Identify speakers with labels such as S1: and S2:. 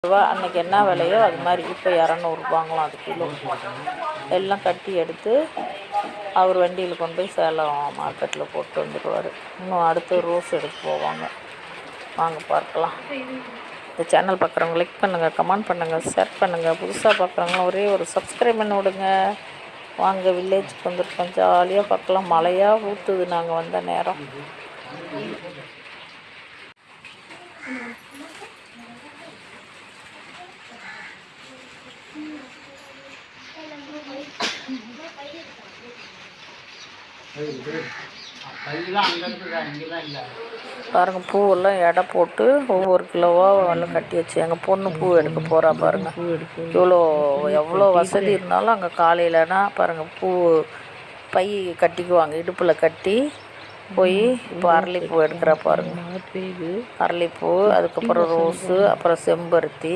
S1: ரூபா அன்றைக்கி என்ன விலையோ அது மாதிரி இப்போ 200ரூபாங்களாம் அது கிலோ. எல்லாம் கட்டி எடுத்து அவர் வண்டியில் கொண்டு போய் சேலம் மார்க்கெட்டில் போட்டு வந்துடுவார். இன்னும் அடுத்து ரோஸ் எடுத்து போவாங்க. வாங்க பார்க்கலாம். இந்த சேனல் பார்க்குறவங்க லைக் பண்ணுங்கள், கமெண்ட் பண்ணுங்கள், ஷேர் பண்ணுங்கள். புதுசாக பார்க்குறவங்க ஒரே ஒரு சப்ஸ்கிரைப் பண்ணி விடுங்க. வாங்க வில்லேஜுக்கு வந்துருக்கோம், ஜாலியாக பார்க்கலாம். மழையாக ஊற்றுது நாங்கள் வந்த நேரம். பாருங்கள், பூவெல்லாம் எடை போட்டு ஒவ்வொரு கிலோவாக எல்லாம் கட்டி வச்சு எங்கள் பொண்ணு பூ எடுக்க போகிறா பாருங்கள். எவ்வளோ வசதி இருந்தாலும் அங்கே காலையிலனா பாருங்கள் பூ பை கட்டிக்குவாங்க, இடுப்பில் கட்டி போய் இப்போ அரளிப்பூ எடுக்கிறா பாருங்கள். அரளிப்பூ, அதுக்கப்புறம் ரோஸு, அப்புறம் செம்பருத்தி.